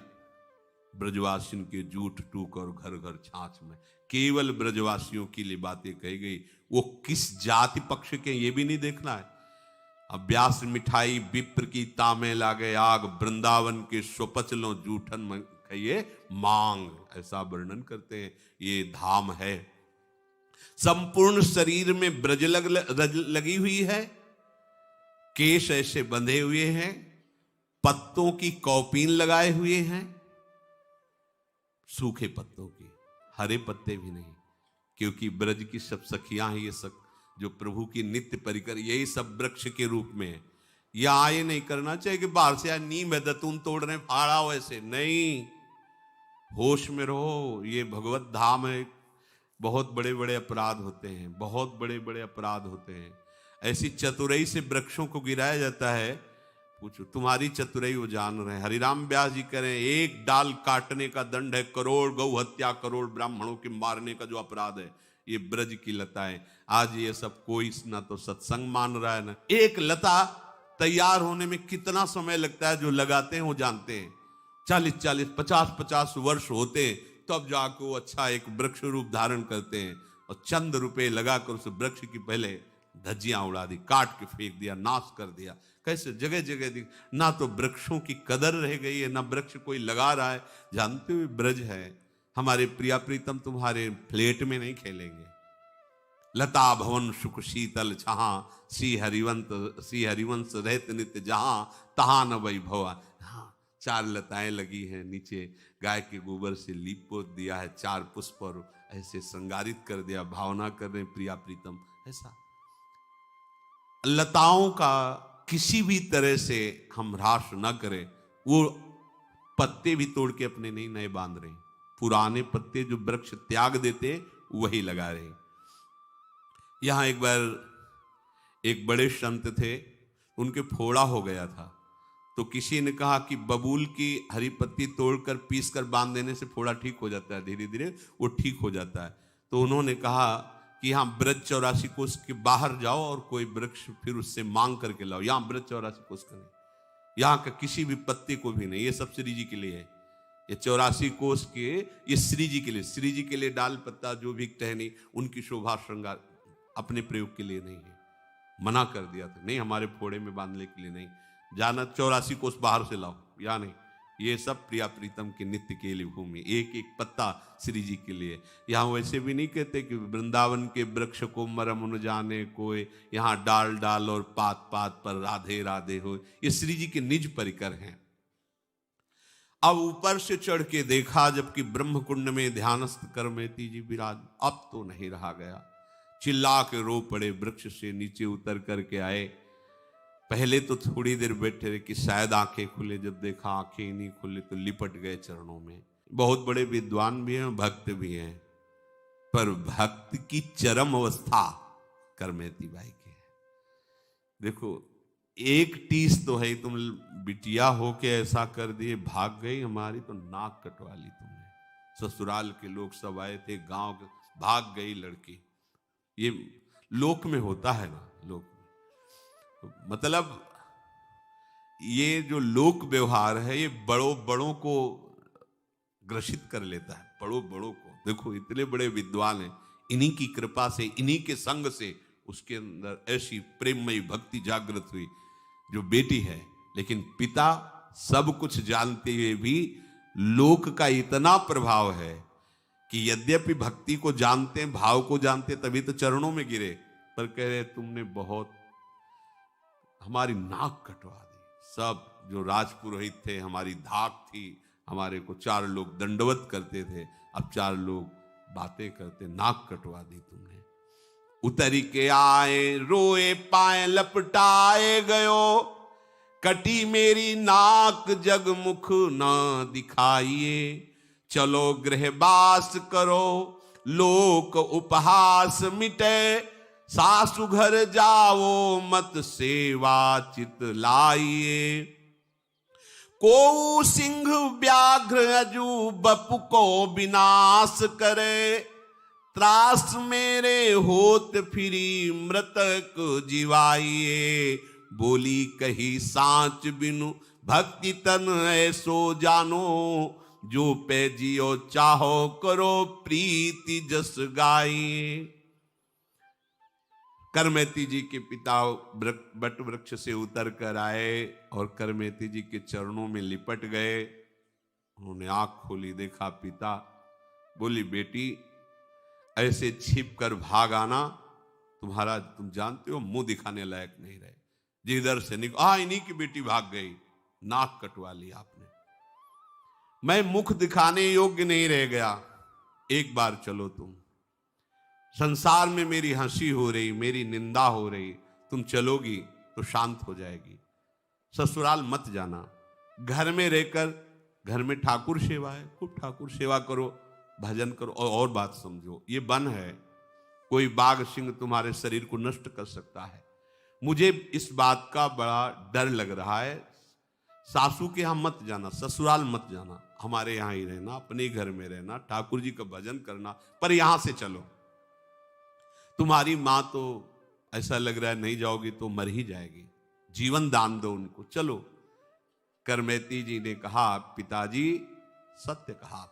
ब्रजवासियों के जूठ टूक और घर घर छाछ में केवल ब्रजवासियों के लिए बातें कही गई। वो किस जाति पक्ष के, ये भी नहीं देखना है। अब व्यास मिठाई विप्र की तामे लागे आग, वृंदावन के स्वपचलों जूठन में ये मांग, ऐसा वर्णन करते हैं। ये धाम है। संपूर्ण शरीर में ब्रज लगी हुई है, केश ऐसे बंधे हुए हैं, पत्तों की कौपीन लगाए हुए हैं, सूखे पत्तों की, हरे पत्ते भी नहीं, क्योंकि ब्रज की सब सखियां हैं, ये सब जो प्रभु की नित्य परिकर, यही सब वृक्ष के रूप में है। या ये नहीं करना चाहिए कि बाहर से यार नीम है दतून तोड़ रहे फाड़ा वैसे नहीं, होश में रहो। ये भगवत धाम है। बहुत बड़े बड़े अपराध होते हैं, बहुत बड़े बड़े अपराध होते हैं। ऐसी चतुराई से वृक्षों को गिराया जाता है, पूछो तुम्हारी चतुराई वो जान रहे हैं। हरिराम व्यास जी कह रहे हैं एक डाल काटने का दंड है करोड़ गौ हत्या, करोड़ ब्राह्मणों के मारने का जो अपराध है, ये ब्रज की लताएं। आज ये सब कोई ना तो सत्संग मान रहा है ना। एक लता तैयार होने में कितना समय लगता है, जो लगाते हैं वो जानते हैं। 40-40, 50-50 वर्ष होते हैं, तब जाकर वो अच्छा एक वृक्ष रूप धारण करते हैं। और चंद रुपए लगाकर उस वृक्ष की पहले धज्जियां उड़ा दी, काट के फेंक दिया, नाश कर दिया। कैसे जगह जगह दी, ना तो वृक्षों की कदर रह गई है, ना वृक्ष कोई लगा रहा है। जानते हुए ब्रज है। हमारे प्रिया प्रीतम तुम्हारे फ्लैट में नहीं खेलेंगे। लता भवन सुख शीतल छहा, सी हरिवंश रहत नित्य जहां, तहां न वैभवा। हाँ, 4 लताएं लगी हैं, नीचे गाय के गोबर से लीप पोत दिया है, 4 पुष्प और ऐसे श्रृंगारित कर दिया। भावना कर रहे प्रिया प्रीतम। ऐसा लताओं का किसी भी तरह से हम ह्रास न करें। वो पत्ते भी तोड़ के अपने नहीं नए बांध रहे, पुराने पत्ते जो वृक्ष त्याग देते वही लगा रहे। यहां एक बार एक बड़े संत थे, उनके फोड़ा हो गया था, तो किसी ने कहा कि बबूल की हरी पत्ती तोड़कर पीस कर बांध देने से फोड़ा ठीक हो जाता है, धीरे धीरे वो ठीक हो जाता है। तो उन्होंने कहा कि यहाँ ब्रज 84 कोस के बाहर जाओ और कोई वृक्ष फिर उससे मांग करके लाओ। यहाँ ब्रज 84 कोस का नहीं, यहाँ का किसी भी पत्ते को भी नहीं, ये सब श्री जी के लिए है। ये 84 कोस के ये श्री जी के लिए, श्री जी के लिए डाल पत्ता जो भी टहनी उनकी शोभा श्रृंगार अपने प्रयोग के लिए नहीं है। मना कर दिया था, नहीं हमारे फोड़े में बांधने के लिए नहीं, जाना 84 कोस बाहर से लाओ, या नहीं। ये सब प्रिया प्रीतम के नित्य के लिए भूमि, एक एक पत्ता श्री जी के लिए। यहाँ वैसे भी नहीं कहते कि वृंदावन के वृक्ष को मरम न जाने कोई, यहाँ डाल डाल और पात पात पर राधे राधे हो। ये श्री जी के निज परिकर हैं। अब ऊपर से चढ़ के देखा, जबकि ब्रह्म कुंड में ध्यानस्थ करमेती जी विराज। अब तो नहीं रहा गया, चिल्ला के रो पड़े, वृक्ष से नीचे उतर करके आए। पहले तो थोड़ी देर बैठे रहे कि शायद आंखें खुले, जब देखा आंखें ही नहीं खुले तो लिपट गए चरणों में। बहुत बड़े विद्वान भी हैं, भक्त भी हैं, पर भक्त की चरम अवस्था करमेती बाई की है। देखो एक टीस तो है, तुम बिटिया हो के ऐसा कर दिए, भाग गई हमारी तो नाक कटवा ली तुमने। ससुराल के लोग सब आए थे, गांव के, भाग गई लड़की। ये लोक में होता है ना, लोक में मतलब ये जो लोक व्यवहार है, ये बड़ों बड़ों को ग्रसित कर लेता है, बड़ों बड़ों को। देखो इतने बड़े विद्वान हैं, इन्हीं की कृपा से, इन्हीं के संग से उसके अंदर ऐसी प्रेममयी भक्ति जागृत हुई जो बेटी है। लेकिन पिता सब कुछ जानते हुए भी लोक का इतना प्रभाव है कि यद्यपि भक्ति को जानते हैं, भाव को जानते, तभी तो चरणों में गिरे, पर कह रहे तुमने बहुत हमारी नाक कटवा दी। सब जो राजपुरोहित थे, हमारी धाक थी, हमारे को 4 लोग दंडवत करते थे, अब 4 लोग बातें करते, नाक कटवा दी तुमने। उतरी के आए रोए पाए लपटाए गयो, कटी मेरी नाक जगमुख ना दिखाइए। चलो गृहवास करो लोक उपहास मिटे, सासु घर जाओ मत सेवा चित लाइए। को सिंह व्याघ्र अजू बपु को विनाश करे, त्रास मेरे होत फिरी मृतक जीवाइए। बोली कही सांच बिनु भक्ति तन ऐसो जानो, जो पे जियो चाहो करो प्रीति जस गाइए। करमेती जी के पिता बट वृक्ष से उतर कर आए और करमेती जी के चरणों में लिपट गए। उन्होंने आंख खोली, देखा पिता। बोली बेटी ऐसे छिप कर भाग आना, तुम जानते हो मुंह दिखाने लायक नहीं रहे। जिधर से इन्हीं की बेटी भाग गई, नाक कटवा ली आपने, मैं मुख दिखाने योग्य नहीं रह गया। एक बार चलो तुम, संसार में मेरी हंसी हो रही, मेरी निंदा हो रही, तुम चलोगी तो शांत हो जाएगी। ससुराल मत जाना, घर में रहकर, घर में ठाकुर सेवा है, खूब ठाकुर सेवा करो, भजन करो। और बात समझो, ये वन है, कोई बाघ सिंह तुम्हारे शरीर को नष्ट कर सकता है। मुझे इस बात का बड़ा डर लग रहा है। सासू के यहां मत जाना, ससुराल मत जाना, हमारे यहां ही रहना, अपने घर में रहना, ठाकुर जी का भजन करना, पर यहां से चलो। तुम्हारी मां तो ऐसा लग रहा है नहीं जाओगी तो मर ही जाएगी, जीवन दान दो उनको, चलो। करमेती जी ने कहा पिताजी सत्य कहा,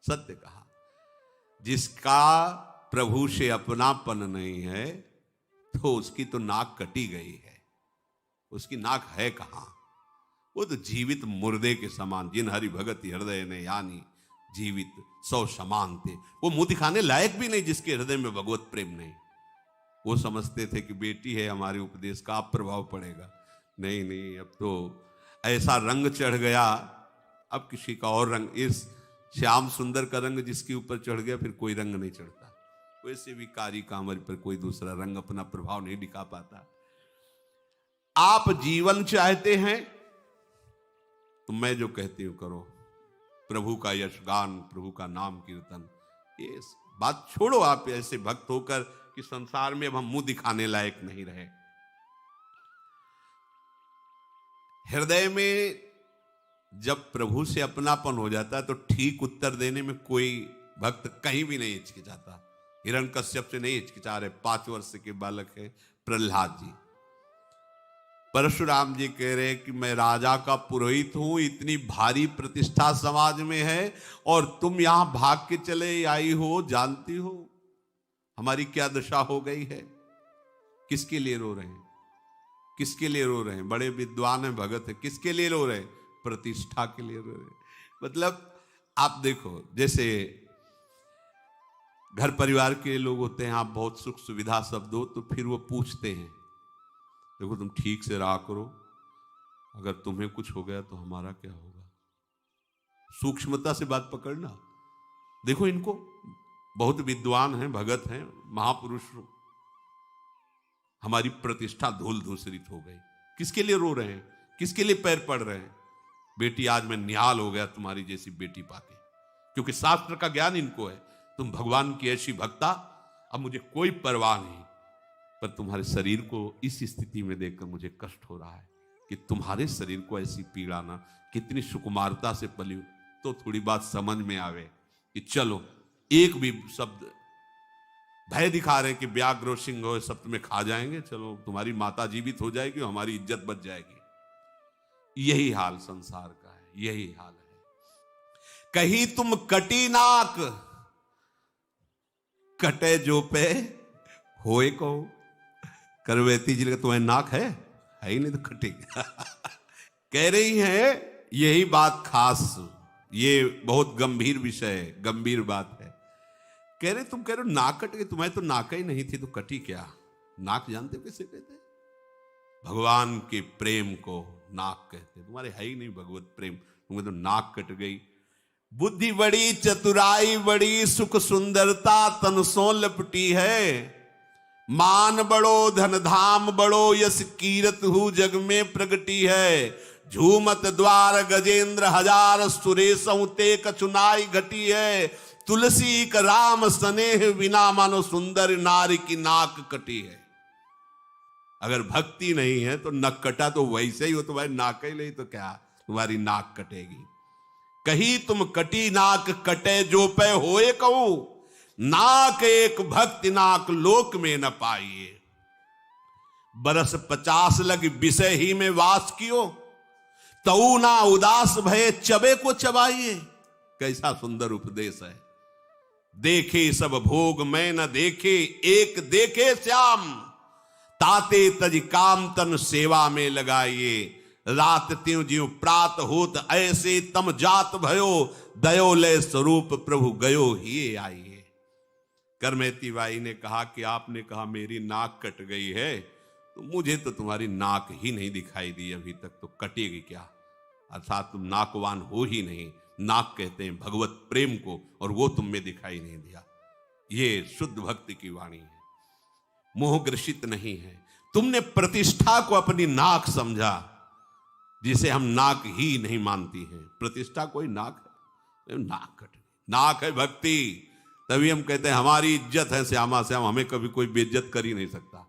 सत्य कहा। जिसका प्रभु से अपनापन नहीं है तो उसकी तो नाक कटी गई है, उसकी नाक है कहां? वो तो जीवित मुर्दे के समान, जिन हरि भगत हृदय ने यानी जीवित सौ समान थे। वो मुंह दिखाने लायक भी नहीं, जिसके हृदय में भगवत प्रेम नहीं। वो समझते थे कि बेटी है, हमारे उपदेश का आप प्रभाव पड़ेगा। नहीं नहीं, अब तो ऐसा रंग चढ़ गया, अब किसी का और रंग, इस श्याम सुंदर का रंग जिसके ऊपर चढ़ गया फिर कोई रंग नहीं चढ़ता। वैसे भी कारी कांवर पर कोई दूसरा रंग अपना प्रभाव नहीं दिखा पाता। आप जीवन चाहते हैं तो मैं जो कहती हूं करो, प्रभु का यशगान, प्रभु का नाम कीर्तन, ये बात छोड़ो। आप ऐसे भक्त होकर कि संसार में अब हम मुंह दिखाने लायक नहीं रहे। हृदय में जब प्रभु से अपनापन हो जाता है तो ठीक उत्तर देने में कोई भक्त कहीं भी नहीं हिचकिचाता। हिरण्यकश्यप से नहीं हिचकिचा रहे, 5 वर्ष के बालक है प्रहलाद जी। परशुराम जी कह रहे कि मैं राजा का पुरोहित हूं, इतनी भारी प्रतिष्ठा समाज में है और तुम यहां भाग के चले आई हो, जानती हो हमारी क्या दशा हो गई है। किसके लिए रो रहे हैं? किसके लिए रो रहे हैं? बड़े विद्वान हैं, भगत है, किसके लिए रो रहे हैं? प्रतिष्ठा के लिए रो रहे हैं। मतलब आप देखो, जैसे घर परिवार के लोग होते हैं, आप बहुत सुख सुविधा सब दो तो फिर वो पूछते हैं देखो तुम ठीक से रहा करो, अगर तुम्हें कुछ हो गया तो हमारा क्या होगा। सूक्ष्मता से बात पकड़ना। देखो इनको, बहुत विद्वान हैं, भगत हैं, महापुरुष, हमारी प्रतिष्ठा धूल धूसरित हो गई। किसके लिए रो रहे हैं? किसके लिए पैर पड़ रहे हैं? बेटी आज मैं निहाल हो गया तुम्हारी जैसी बेटी पाके, क्योंकि शास्त्र का ज्ञान इनको है। तुम भगवान की ऐसी भक्ता, अब मुझे कोई परवाह नहीं, पर तुम्हारे शरीर को इस स्थिति में देखकर मुझे कष्ट हो रहा है कि तुम्हारे शरीर को ऐसी पीड़ा ना, कितनी सुकुमारता से पली, तो थोड़ी बात समझ में आवे कि चलो एक भी शब्द, भय दिखा रहे कि व्याघ्र सिंह हो सब तुम्हें खा जाएंगे, चलो तुम्हारी माता जीवित हो जाएगी, हमारी इज्जत बच जाएगी। यही हाल संसार का है, यही हाल है। कहीं तुम कटी नाक, कटे जो पे होए को। करवेती जी का तुम्हें नाक है ही नहीं तो कटेगा। कह रही है यही बात खास, ये बहुत गंभीर विषय है, गंभीर बात है। कह रहे तुम कह रहे हो नाक कट गई, तुम्हें तो नाक ही नहीं थी तो कटी क्या? नाक जानते हो कैसे कहते हैं? भगवान के प्रेम को नाक कहते हैं। तुम्हारे है ही नहीं भगवत प्रेम, तुम्हें तो नाक कट गई। बुद्धि बड़ी, चतुराई बड़ी, सुख सुंदरता तन सो लपटी है। मान बड़ो, धन धाम बड़ो, यस कीरत हु जग में प्रगटी है। झूमत द्वार गजेंद्र हजार, सुरेश ते कचुनाई घटी है। तुलसी का राम स्नेह बिना, मानो सुंदर नारी की नाक कटी है। अगर भक्ति नहीं है तो नक कटा तो वैसे ही हो, तुम्हारी नाक ही नहीं तो क्या तुम्हारी नाक कटेगी। कहीं तुम कटी नाक कटे जो पे होए कहूं, नाक एक भक्ति नाक लोक में न पाइए। बरस 50 लग विषय ही में वास कियो, तऊ ना उदास भय चबे को चबाइए। कैसा सुंदर उपदेश है। देखे सब भोग मैं न देखे, एक देखे श्याम। ताते तज काम तन सेवा में लगाइए, रात त्यों ज्यों प्रात होत ऐसे तम जात भयो, दयो लय स्वरूप प्रभु गयो ही आइए। करमेती बाई ने कहा कि आपने कहा मेरी नाक कट गई है, तो मुझे तो तुम्हारी नाक ही नहीं दिखाई दी अभी तक, तो कटेगी क्या? अर्थात तुम नाकवान हो ही नहीं। नाक कहते हैं भगवत प्रेम को, और वो तुम में दिखाई नहीं दिया। ये शुद्ध भक्ति की वाणी है, मोहग्रसित नहीं है। तुमने प्रतिष्ठा को अपनी नाक समझा, जिसे हम नाक ही नहीं मानती हैं। प्रतिष्ठा कोई नाक है? नाक कट गई, नाक है भक्ति। तभी हम कहते हैं हमारी इज्जत है श्यामा श्याम, हमें कभी कोई बेइज्जत कर ही नहीं सकता।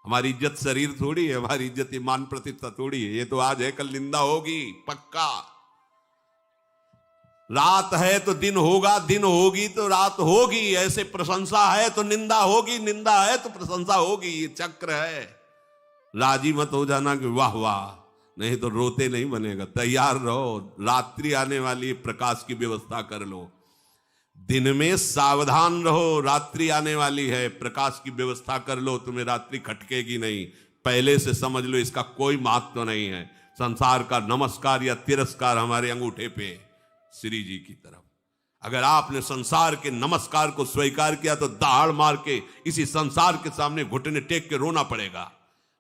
हमारी इज्जत शरीर थोड़ी है, हमारी इज्जत ईमान प्रतिष्ठा थोड़ी है। ये तो आज है, कल निंदा होगी पक्का। रात है तो दिन होगा, दिन होगी तो रात होगी। ऐसे प्रशंसा है तो निंदा होगी, निंदा है तो प्रशंसा होगी। ये चक्र है। राजी मत हो जाना कि वाह वाह, नहीं तो रोते नहीं बनेगा। तैयार रहो, रात्रि आने वाली, प्रकाश की व्यवस्था कर लो। दिन में सावधान रहो, रात्रि आने वाली है, प्रकाश की व्यवस्था कर लो, तुम्हें रात्रि खटकेगी नहीं। पहले से समझ लो, इसका कोई महत्व नहीं है। संसार का नमस्कार या तिरस्कार हमारे अंगूठे पे, श्री जी की तरफ। अगर आपने संसार के नमस्कार को स्वीकार किया तो दहाड़ मार के इसी संसार के सामने घुटने टेक के रोना पड़ेगा।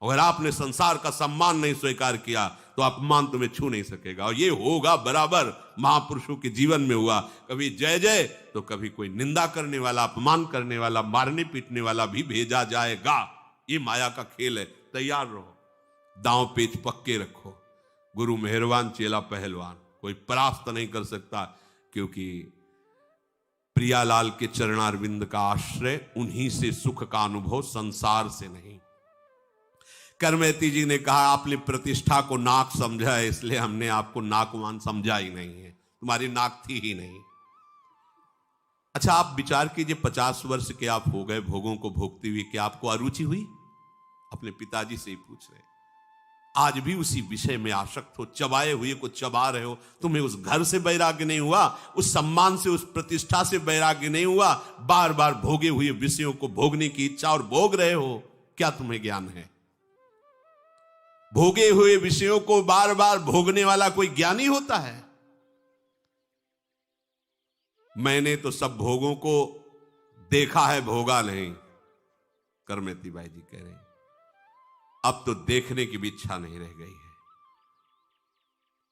अगर आपने संसार का सम्मान नहीं स्वीकार किया तो अपमान तुम्हें छू नहीं सकेगा। और ये होगा बराबर, महापुरुषों के जीवन में हुआ। कभी जय जय तो कभी कोई निंदा करने वाला, अपमान करने वाला, मारने पीटने वाला भी भेजा जाएगा। ये माया का खेल है। तैयार रहो, दांव पेच पक्के रखो। गुरु मेहरबान, चेला पहलवान, कोई परास्त नहीं कर सकता, क्योंकि प्रियालाल के चरणारविंद का आश्रय, उन्हीं से सुख का अनुभव, संसार से नहीं। करमेती जी ने कहा आपने प्रतिष्ठा को नाक समझा है, इसलिए हमने आपको नाकवान समझा ही नहीं है, तुम्हारी नाक थी ही नहीं। अच्छा, आप विचार कीजिए, 50 वर्ष के आप हो गए भोगों को भोगते हुए, क्या आपको अरुचि हुई? अपने पिताजी से ही पूछ रहे। आज भी उसी विषय में आसक्त हो, चबाए हुए को चबा रहे हो। तुम्हें उस घर से वैराग्य नहीं हुआ, उस सम्मान से, उस प्रतिष्ठा से वैराग्य नहीं हुआ। बार बार भोगे हुए विषयों को भोगने की इच्छा और भोग रहे हो। क्या तुम्हें ज्ञान है? भोगे हुए विषयों को बार बार भोगने वाला कोई ज्ञानी होता है? मैंने तो सब भोगों को देखा है, भोगा नहीं। करमेती बाई जी कह रहे हैं अब तो देखने की भी इच्छा नहीं रह गई है।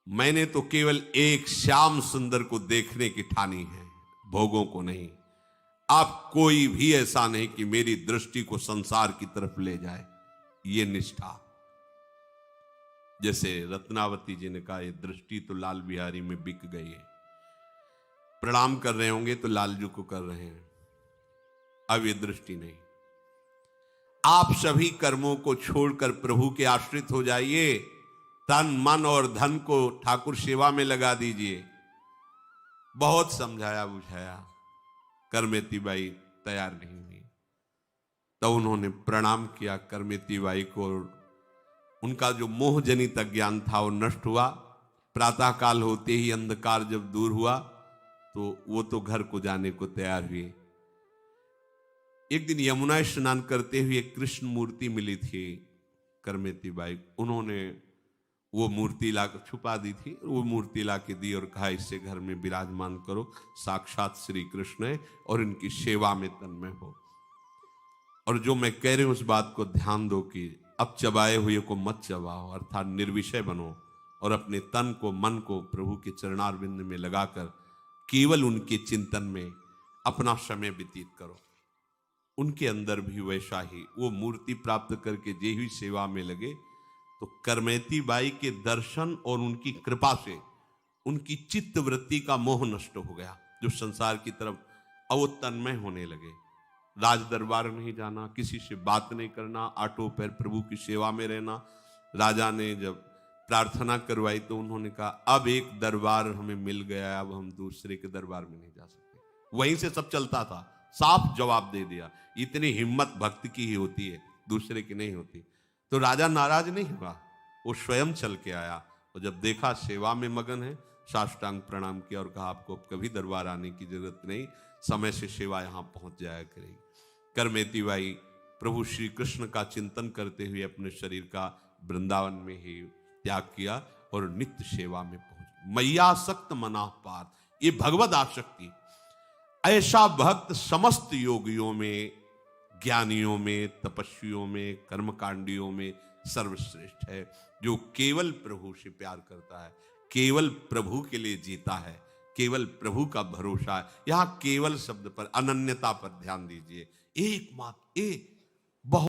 मैंने तो केवल एक श्याम सुंदर को देखने की ठानी है, भोगों को नहीं। अब कोई भी ऐसा नहीं कि मेरी दृष्टि को संसार की तरफ ले जाए। ये निष्ठा, जैसे रत्नावती जी ने कहा, ये दृष्टि तो लाल बिहारी में बिक गई है। प्रणाम कर रहे होंगे तो लालजू को कर रहे हैं, अब ये दृष्टि नहीं। आप सभी कर्मों को छोड़कर प्रभु के आश्रित हो जाइए। तन मन और धन को ठाकुर सेवा में लगा दीजिए। बहुत समझाया बुझाया, करमेती बाई तैयार नहीं हुई। तो उन्होंने प्रणाम किया करमेती बाई को। उनका जो मोह जनित अज्ञान था वो नष्ट हुआ। प्रातःकाल होते ही अंधकार जब दूर हुआ तो वो तो घर को जाने को तैयार हुए। एक दिन यमुना स्नान करते हुए कृष्ण मूर्ति मिली थी करमेती बाई। उन्होंने वो मूर्ति लाकर छुपा दी थी, वो मूर्ति लाके दी और कहा इससे घर में विराजमान करो, साक्षात श्री कृष्ण है और इनकी सेवा में तन्मय हो। और जो मैं कह रही हूं उस बात को ध्यान दो कि अब चबाए हुए को मत चबाओ, अर्थात निर्विषय बनो और अपने तन को, मन को प्रभु के चरणारविंद में लगाकर केवल उनके चिंतन में अपना समय व्यतीत करो। उनके अंदर भी वैसा ही वो मूर्ति प्राप्त करके जे ही सेवा में लगे तो करमेती बाई के दर्शन और उनकी कृपा से उनकी चित्त वृत्ति का मोह नष्ट हो गया, जो संसार की तरफ अवतन्मय होने लगे। राज दरबार नहीं जाना, किसी से बात नहीं करना, आटो पैर प्रभु की सेवा में रहना। राजा ने जब प्रार्थना करवाई तो उन्होंने कहा अब एक दरबार हमें मिल गया, अब हम दूसरे के दरबार में नहीं जा सकते। वहीं से सब चलता था, साफ जवाब दे दिया। इतनी हिम्मत भक्त की ही होती है, दूसरे की नहीं होती। तो राजा नाराज नहीं हुआ, वो स्वयं चल के आया और जब देखा सेवा में मगन है साष्टांग प्रणाम किया और कहा आपको कभी दरबार आने की जरूरत नहीं, समय से सेवा यहां पहुंच जाया करेगी। करमेती बाई प्रभु श्री कृष्ण का चिंतन करते हुए अपने शरीर का वृंदावन में ही त्याग किया और नित्य सेवा में पहुंच। मैयासक्त मना पार, ये भगवद आसक्ति, ऐसा भक्त समस्त योगियों में, ज्ञानियों में, तपस्वियों में, कर्मकांडियों में सर्वश्रेष्ठ है, जो केवल प्रभु से प्यार करता है, केवल प्रभु के लिए जीता है, केवल प्रभु का भरोसा है। यहां केवल शब्द पर, अनन्यता पर ध्यान दीजिए। एकमात्र बहुत